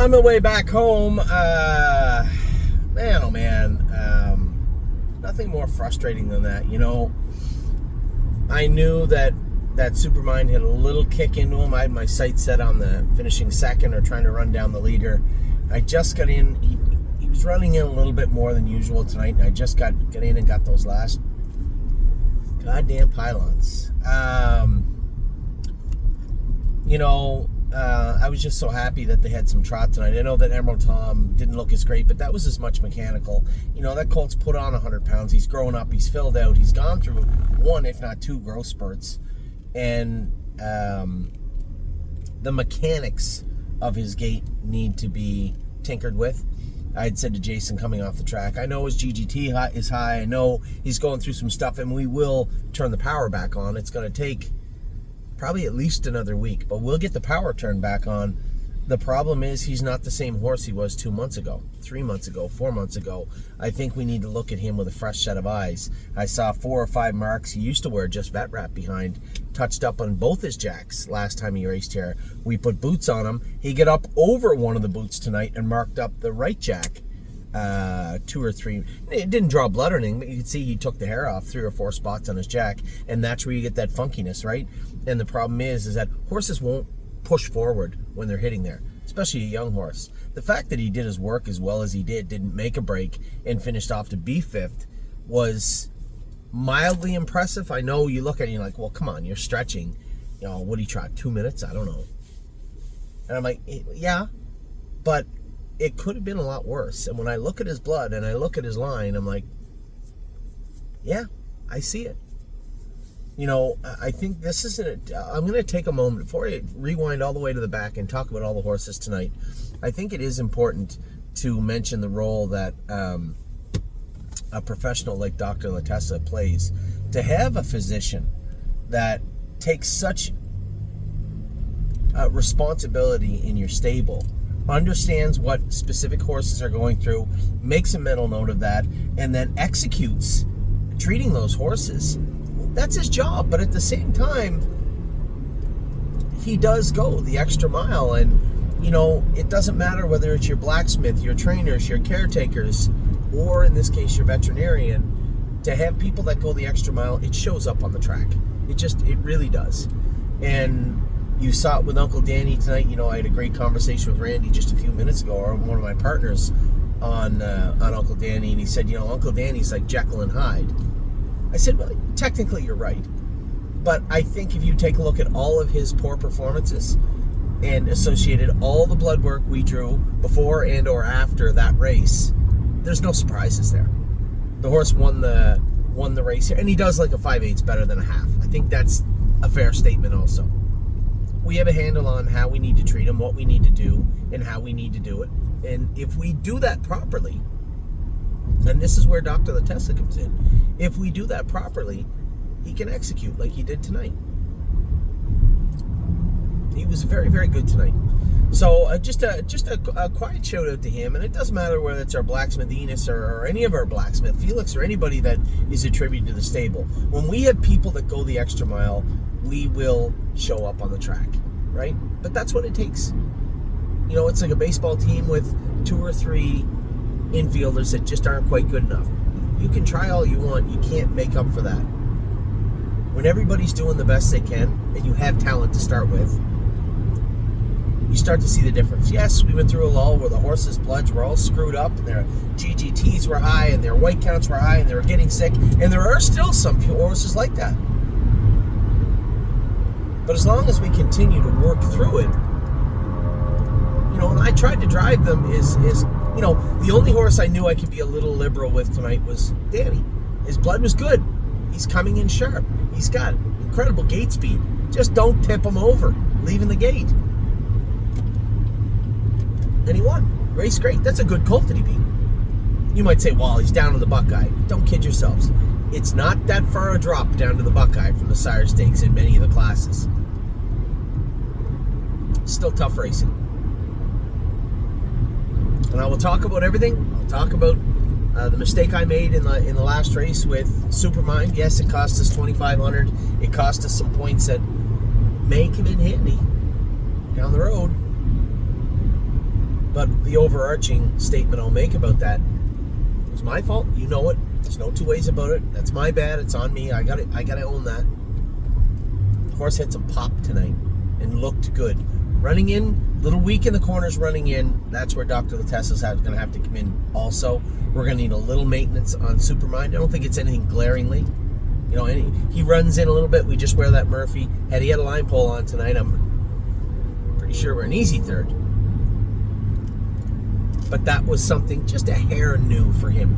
On the way back home, man, oh man, nothing more frustrating than that. You know, I knew that Supermind had a little kick into him. I had my sights set on the finishing second or trying to run down the leader. I just got in. He was running in a little bit more than usual tonight, and I just got in and got those last goddamn pylons. I was just so happy that they had some trot tonight. I know that Emerald Tom didn't look as great, but that was as much mechanical. You know, that colt's put on 100 pounds. He's grown up. He's filled out. He's gone through one, if not two, growth spurts. And the mechanics of his gait need to be tinkered with. I had said to Jason coming off the track, I know his GGT is high. I know he's going through some stuff, and we will turn the power back on. It's going to take probably at least another week, but we'll get the power turned back on. The problem is he's not the same horse he was 2 months ago, 3 months ago, 4 months ago. I think we need to look at him with a fresh set of eyes. I saw 4 or 5 marks he used to wear just vet wrap behind, touched up on both his jacks last time he raced here. We put boots on him. He got up over one of the boots tonight and marked up the right jack. 2 or 3. It didn't draw blood or anything, but you could see he took the hair off 3 or 4 spots on his jack, and that's where you get that funkiness, right? And the problem is that horses won't push forward when they're hitting there, especially a young horse. The fact that he did his work as well as he didn't make a break, and finished off to be 5th was mildly impressive. I know you look at it and you're like, well, come on, you're stretching. You know, what did he try? 2 minutes? I don't know. And I'm like, yeah, but it could have been a lot worse. And when I look at his blood and I look at his line, I'm like, yeah, I see it. You know, I think this isn't. I'm going to take a moment before I rewind all the way to the back and talk about all the horses tonight. I think it is important to mention the role that a professional like Dr. Latessa plays. To have a physician that takes such responsibility in your stable, understands what specific horses are going through, makes a mental note of that, and then executes treating those horses. That's his job, but at the same time, he does go the extra mile. And, you know, it doesn't matter whether it's your blacksmith, your trainers, your caretakers, or in this case, your veterinarian. To have people that go the extra mile, it shows up on the track. It really does. And you saw it with Uncle Danny tonight. You know, I had a great conversation with Randy just a few minutes ago, or one of my partners on Uncle Danny, and he said, you know, Uncle Danny's like Jekyll and Hyde. I said, well, technically you're right. But I think if you take a look at all of his poor performances and associated all the blood work we drew before and or after that race, there's no surprises there. The horse won the race here, and he does like a 5/8 better than a half. I think that's a fair statement also. We have a handle on how we need to treat him, what we need to do, and how we need to do it. And if we do that properly, and this is where Dr. Latessa comes in, if we do that properly, he can execute like he did tonight. He was very, very good tonight. So just a quiet shout out to him. And it doesn't matter whether it's our blacksmith Enos or any of our blacksmith, Felix, or anybody that is attributed to the stable. When we have people that go the extra mile, we will show up on the track, right? But that's what it takes. You know, it's like a baseball team with 2 or 3 infielders that just aren't quite good enough. You can try all you want, you can't make up for that. When everybody's doing the best they can, and you have talent to start with, you start to see the difference. Yes, we went through a lull where the horses' bloods were all screwed up, and their GGTs were high, and their white counts were high, and they were getting sick, and there are still some horses like that. But as long as we continue to work through it, you know, and I tried to drive them is you know, the only horse I knew I could be a little liberal with tonight was Danny. His blood was good. He's coming in sharp. He's got incredible gate speed. Just don't tip him over, leaving the gate. And he won. Raced great. That's a good colt that he beat. You might say, well, he's down to the Buckeye. Don't kid yourselves. It's not that far a drop down to the Buckeye from the Sire Stakes in many of the classes. Still tough racing. And I will talk about everything. I'll talk about the mistake I made in the last race with Supermind. Yes, it cost us $2,500. It cost us some points that may come in handy down the road. But the overarching statement I'll make about that, it was my fault. You know it. There's no two ways about it. That's my bad. It's on me. I got to own that. The horse had some pop tonight and looked good. Running in, little weak in the corners running in. That's where Dr. Latessa's going to have to come in also. We're going to need a little maintenance on Supermind. I don't think it's anything glaringly. You know, he runs in a little bit. We just wear that Murphy. Had he had a line pole on tonight, I'm pretty sure we're an easy third. But that was something just a hair new for him.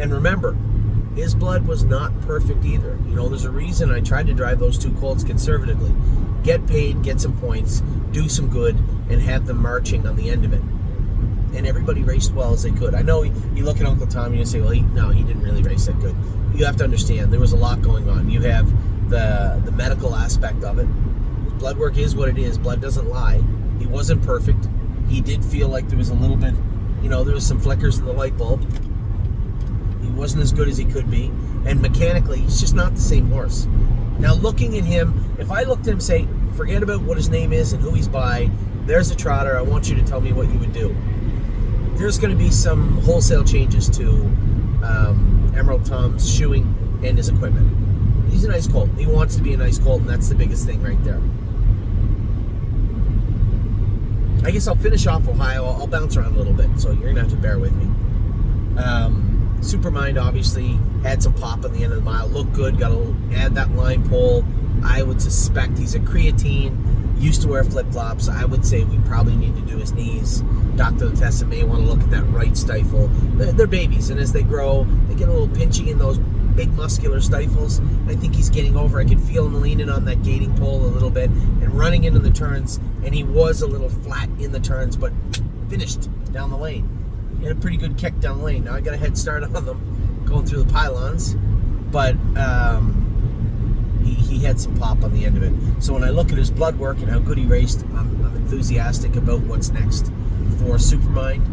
And remember, his blood was not perfect either. You know, there's a reason I tried to drive those two colts conservatively. Get paid, get some points, do some good, and have them marching on the end of it. And everybody raced well as they could. I know you look at Uncle Tom and you say, well, he didn't really race that good. You have to understand, there was a lot going on. You have the medical aspect of it. Blood work is what it is. Blood doesn't lie. He wasn't perfect. He did feel like there was a little bit, there was some flickers in the light bulb. He wasn't as good as he could be. And mechanically, he's just not the same horse. Now, looking at him, if I looked at him and say, forget about what his name is and who he's by, there's a trotter, I want you to tell me what you would do. There's going to be some wholesale changes to Emerald Tom's shoeing and his equipment. He's a nice colt. He wants to be a nice colt, and that's the biggest thing right there. I guess I'll finish off Ohio. I'll bounce around a little bit, so you're going to have to bear with me. Supermind obviously had some pop at the end of the mile. Looked good. Got to add that line pole. I would suspect he's a creatine. Used to wear flip-flops. I would say we probably need to do his knees. Dr. Latessa may want to look at that right stifle. They're babies, and as they grow, they get a little pinchy in those big muscular stifles. I think he's getting over. I could feel him leaning on that gating pole a little bit and running into the turns, and he was a little flat in the turns, but finished down the lane. He had a pretty good kick down the lane. Now I got a head start on them going through the pylons, but he had some pop on the end of it. So when I look at his blood work and how good he raced, I'm enthusiastic about what's next for Supermind.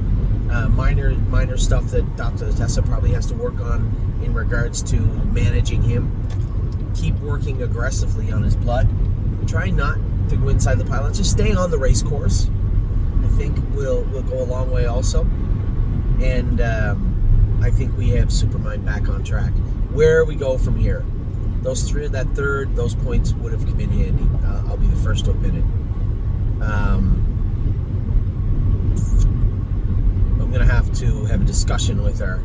Minor stuff that Dr. Latessa probably has to work on in regards to managing him. Keep working aggressively on his blood. Try not to go inside the pylons. Just stay on the race course. I think we'll go a long way also. And I think we have Supermind back on track. Where we go from here, those points would have come in handy. I'll be the first to admit it. I'm going to have a discussion with our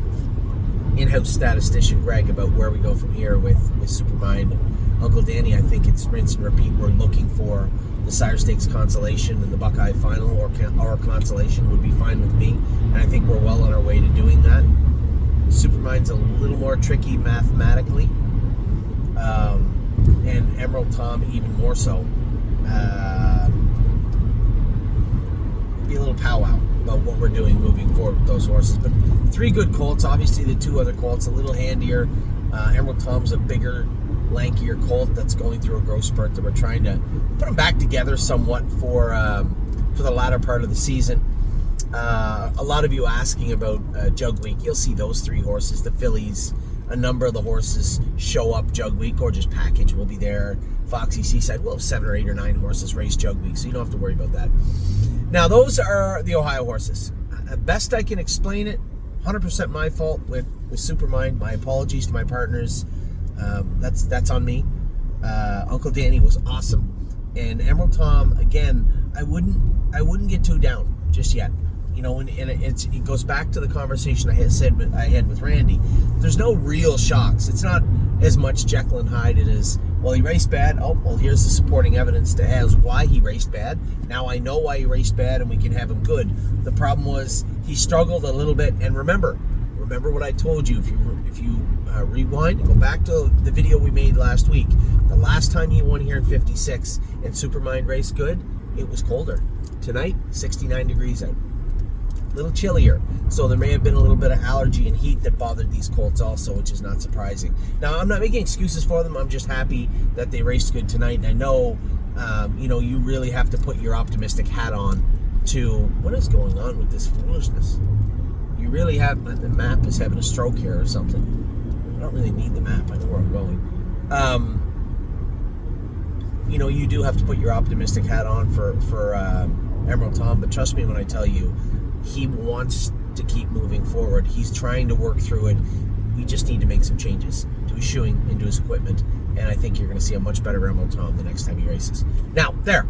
in-house statistician, Greg, about where we go from here with Supermind. Uncle Danny, I think it's rinse and repeat. We're looking for the Sire Stakes consolation and the Buckeye final, or consolation would be fine with me. And I think we're well on our way to doing that. Supermind's a little more tricky mathematically. And Emerald Tom even more so. Be a little powwow about what we're doing moving forward with those horses. But 3 good colts. Obviously the 2 other colts a little handier. Emerald Tom's a bigger, lankier colt that's going through a growth spurt that we're trying to put them back together somewhat for the latter part of the season. A lot of you asking about Jug Week. You'll see those 3 horses, the fillies. A number of the horses show up Jug Week, or just package will be there. Foxy Seaside, we'll have 7 or 8 or 9 horses race Jug Week, so you don't have to worry about that. Now, those are the Ohio horses. Best I can explain it, 100% my fault with Supermind. My apologies to my partners. That's on me. Uncle Danny was awesome, and Emerald Tom, again, I wouldn't get too down just yet. And it goes back to the conversation I had with Randy. There's no real shocks. It's not as much Jekyll and Hyde. It is, well, he raced bad. Oh, well, here's the supporting evidence as why he raced bad. Now I know why he raced bad, and we can have him good. The problem was he struggled a little bit. And remember what I told you. If you rewind and go back to the video we made last week, the last time he won here in 56 and Supermind raced good, it was colder. Tonight, 69 degrees out. A little chillier, so there may have been a little bit of allergy and heat that bothered these colts also, which is not surprising. Now, I'm not making excuses for them. I'm just happy that they raced good tonight, and I know, you really have to put your optimistic hat on to what is going on with this foolishness. You really have, the map is having a stroke here or something. I don't really need the map. I know where I'm going. You do have to put your optimistic hat on for Emerald Tom, but trust me when I tell you, he wants to keep moving forward. He's trying to work through it. We just need to make some changes to his shoeing and to his equipment, and I think you're going to see a much better Emerald Tom the next time he races. Now, there.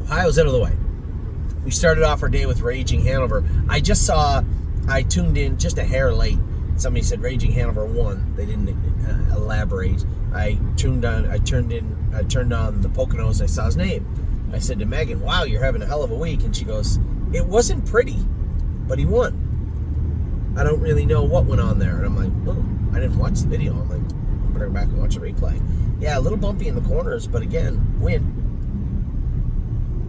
Ohio's out of the way. We started off our day with Raging Hanover. I tuned in just a hair late. Somebody said Raging Hanover won. They didn't elaborate. I turned on the Poconos. I saw his name. I said to Megan, "Wow, you're having a hell of a week." And she goes, "It wasn't pretty, but he won." I don't really know what went on there. And I'm like, "Oh, I didn't watch the video." I'm like, I better go back and watch a replay. Yeah, a little bumpy in the corners, but again, win.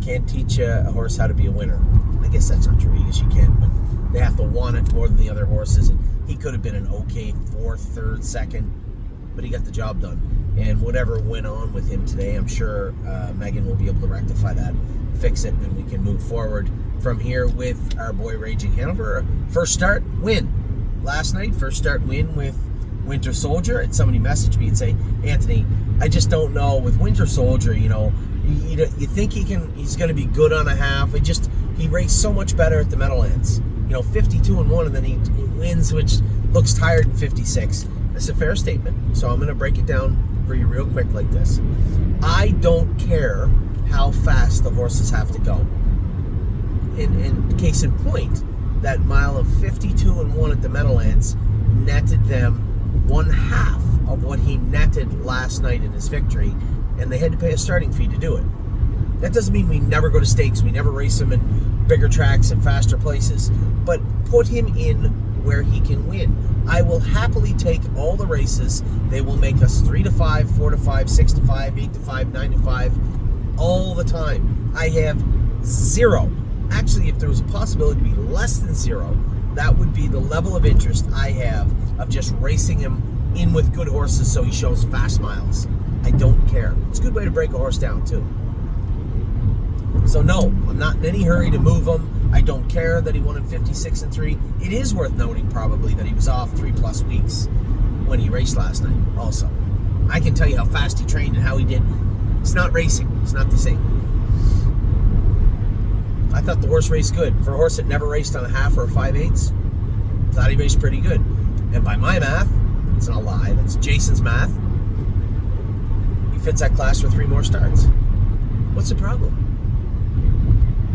Can't teach a horse how to be a winner. I guess that's not true. Yes, you can, but they have to want it more than the other horses. And he could have been an okay 4th, 3rd, 2nd, but he got the job done. And whatever went on with him today, I'm sure Megan will be able to rectify that, fix it, and we can move forward from here with our boy Raging Hanover. First start, win. Last night, first start win with Winter Soldier. And somebody messaged me and say, "Anthony, I just don't know with Winter Soldier, you think he's going to be good on a half. He raced so much better at the Meadowlands. 52-1, and then he wins, which looks tired in 56. That's a fair statement. So I'm going to break it down for you real quick like this. I don't care how fast the horses have to go. In case in point, that mile of 52-1 at the Meadowlands netted them 1/2 of what he netted last night in his victory, and they had to pay a starting fee to do it. That doesn't mean we never go to stakes, we never race him in bigger tracks and faster places, but put him in where he can win. I will happily take all the races. They will make us 3-5, 4-5, 6-5, 8-5, 9-5, all the time. I have 0. Actually, if there was a possibility to be less than 0, that would be the level of interest I have of just racing him in with good horses so he shows fast miles. I don't care. It's a good way to break a horse down, too. So no, I'm not in any hurry to move him. I don't care that he won in 56-3. It is worth noting probably that he was off 3+ weeks when he raced last night also. I can tell you how fast he trained and how he did. It's not racing. It's not the same. I thought the horse raced good. For a horse that never raced on a half or a 5/8, thought he raced pretty good. And by my math, it's not a lie, that's Jason's math, he fits that class for 3 more starts. What's the problem?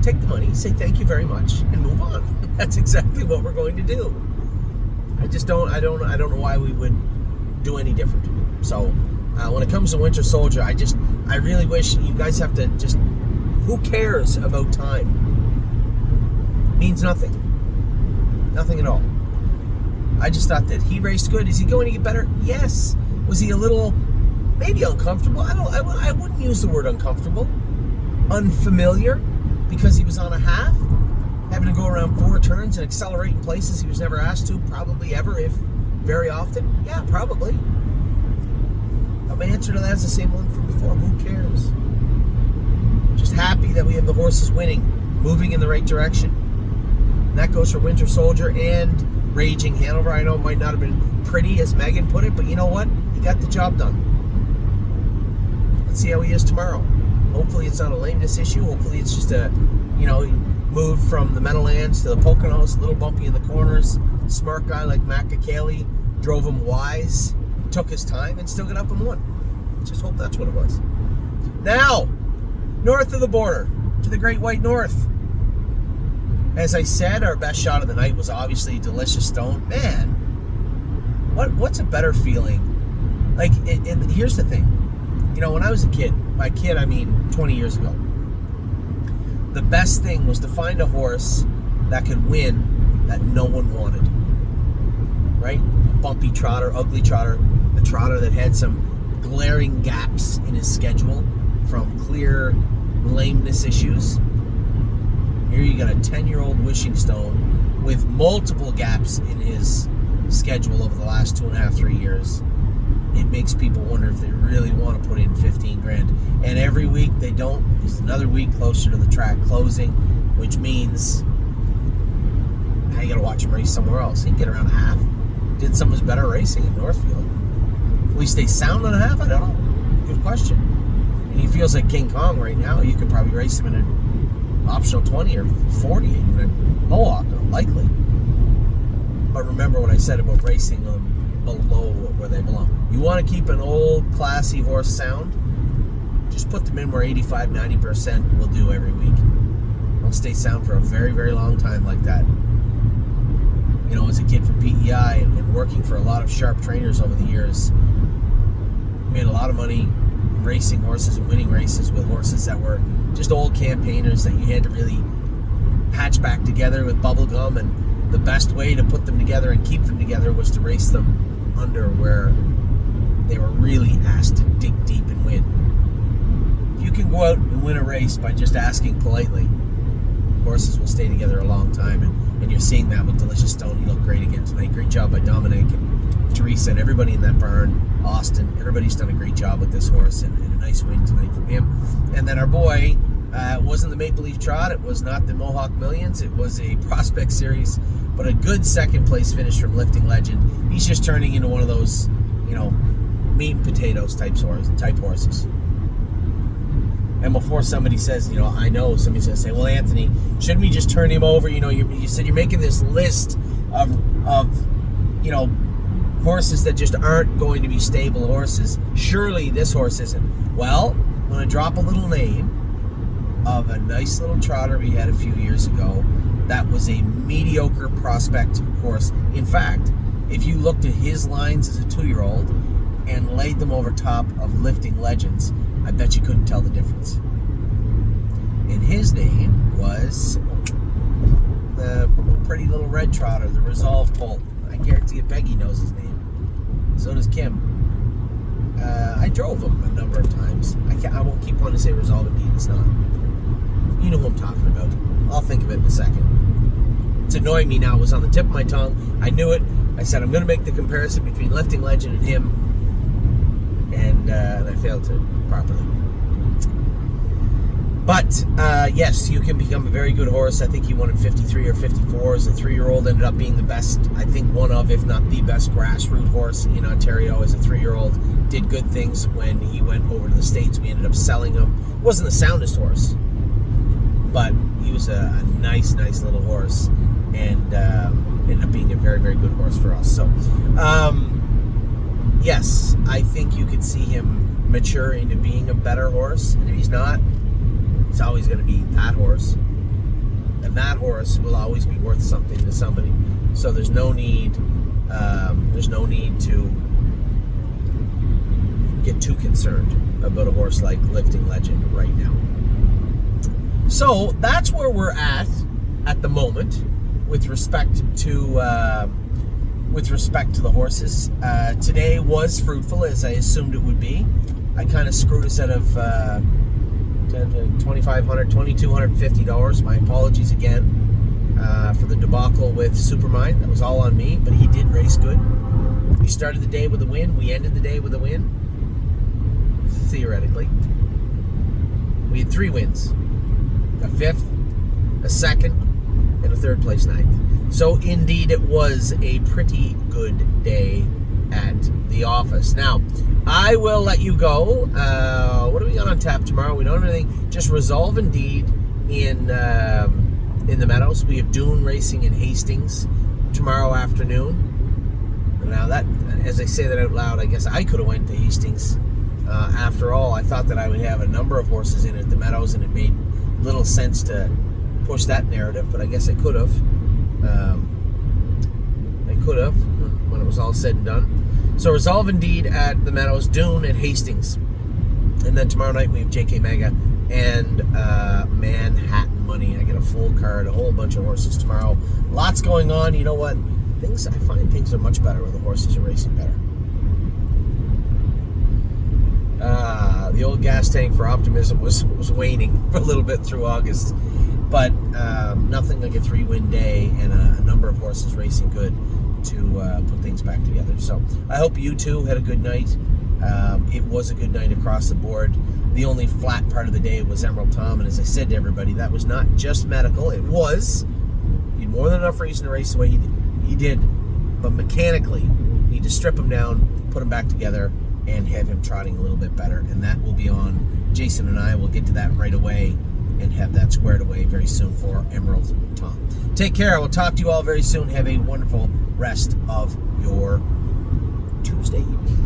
Take the money, say thank you very much, and move on. That's exactly what we're going to do. I don't know why we would do any different. So when it comes to Winter Soldier, I really wish you guys have to just, who cares about time? Means nothing. Nothing at all. I just thought that he raced good. Is he going to get better? Yes. Was he a little, maybe uncomfortable? I wouldn't use the word uncomfortable. Unfamiliar, because he was on a half, having to go around 4 turns and accelerate in places he was never asked to, probably ever, if very often. Yeah, probably. But my answer to that is the same one from before. Who cares? Just happy that we have the horses winning, moving in the right direction. And that goes for Winter Soldier and Raging Hanover. I know it might not have been pretty, as Megan put it, but you know what? He got the job done. Let's see how he is tomorrow. Hopefully it's not a lameness issue. Hopefully it's just a, he moved from the Meadowlands to the Poconos, a little bumpy in the corners. Smart guy like Matt Kakali drove him wise, took his time, and still got up and won. Just hope that's what it was. Now, north of the border, to the Great White North. As I said, our best shot of the night was obviously Delicious Stone. Man, what's a better feeling? Like, and here's the thing. When I was a kid, by kid I mean 20 years ago, the best thing was to find a horse that could win that no one wanted. Right? A bumpy trotter, ugly trotter, a trotter that had some glaring gaps in his schedule from clear lameness issues. Here you got a 10-year-old Wishing Stone with multiple gaps in his schedule over the last 2.5, 3 years. It makes people wonder if they really want to put in 15 grand. And every week they don't. It's another week closer to the track closing, which means now you got to watch him race somewhere else. He can get around a half. Did some of his better racing in Northfield. Will he stay sound on a half? I don't know. Good question. And he feels like King Kong right now. You could probably race him in a optional 20 or 40 even at Mohawk, likely. But remember what I said about racing them below where they belong. You want to keep an old, classy horse sound, just put them in where 85, 90% will do every week. They'll stay sound for a very, very long time like that. You know, as a kid from PEI and working for a lot of sharp trainers over the years, made a lot of money racing horses and winning races with horses that were just old campaigners that you had to really patch back together with bubble gum, and the best way to put them together and keep them together was to race them under where they were really asked to dig deep and win. If you can go out and win a race by just asking politely, horses will stay together a long time, and you're seeing that with Delicious Stone. He looked great again tonight. Great job by Dominic and Teresa and everybody in that barn. Austin, everybody's done a great job with this horse, and a nice win tonight from him. And then our boy, it wasn't the Maple Leaf Trot, it was not the Mohawk Millions, it was a Prospect Series, but a good second place finish from Lifting Legend. He's just turning into one of those, meat and potatoes type horses. And before somebody says, I know, somebody's going to say, well, Anthony, shouldn't we just turn him over? You said you're making this list of horses that just aren't going to be stable horses. Surely this horse isn't. Well, I'm going to drop a little name of a nice little trotter we had a few years ago that was a mediocre prospect horse. In fact, if you looked at his lines as a 2-year-old and laid them over top of Lifting Legends, I bet you couldn't tell the difference. And his name was the pretty little red trotter, the Resolve Colt. I guarantee you Peggy knows his name. So does Kim. I drove him a number of times. I won't keep wanting to say Resolve, indeed it's not. You know who I'm talking about. I'll think of it in a second. It's annoying me now. It was on the tip of my tongue. I knew it. I said I'm going to make the comparison between Lifting Legend and him. And I failed to properly. But, yes, you can become a very good horse. I think he won in 53 or 54 as a 3-year-old. Ended up being the best, I think one of, if not the best, grassroots horse in Ontario as a 3-year-old. Did good things when he went over to the States. We ended up selling him. Wasn't the soundest horse, but he was a nice little horse, and ended up being a very, very good horse for us. So, yes, I think you could see him mature into being a better horse. And if he's not, he's always going to be that horse. And that horse will always be worth something to somebody. So there's no need to get too concerned about a horse like Lifting Legend right now. So that's where we're at the moment with respect to the horses. Today was fruitful, as I assumed it would be. I kind of screwed us out of $2,500, $2,250. My apologies again for the debacle with Supermind. That was all on me, but he did race good. We started the day with a win. We ended the day with a win. Theoretically. We had 3 wins. A 5th, a 2nd, and a 3rd place 9th. So indeed it was a pretty good day at the office. Now, I will let you go. What do we got on tap tomorrow? We don't have anything. Just Resolve Indeed in the Meadows. We have Dune Racing in Hastings tomorrow afternoon. Now that, as I say that out loud, I guess I could have went to Hastings. After all, I thought that I would have a number of horses in at the Meadows, and it made little sense to push that narrative, but I guess I could have. When it was all said and done. So Resolve Indeed at the Meadows, Dune at Hastings. And then tomorrow night we have JK Mega and Manhattan Money. I get a full card, a whole bunch of horses tomorrow. Lots going on. You know what? I find things are much better when the horses are racing better. The old gas tank for optimism was waning for a little bit through August. But nothing like a 3-win day and a number of horses racing good to put things back together. So I hope you too had a good night. It was a good night across the board. The only flat part of the day was Emerald Tom, and as I said to everybody, that was not just medical. It was. He had more than enough reason to race the way he did, but mechanically, need to strip him down, put him back together, and have him trotting a little bit better. And that will be on Jason and I. We'll get to that right away and have that squared away very soon for Emerald Tom. Take care. We'll talk to you all very soon. Have a wonderful rest of your Tuesday evening.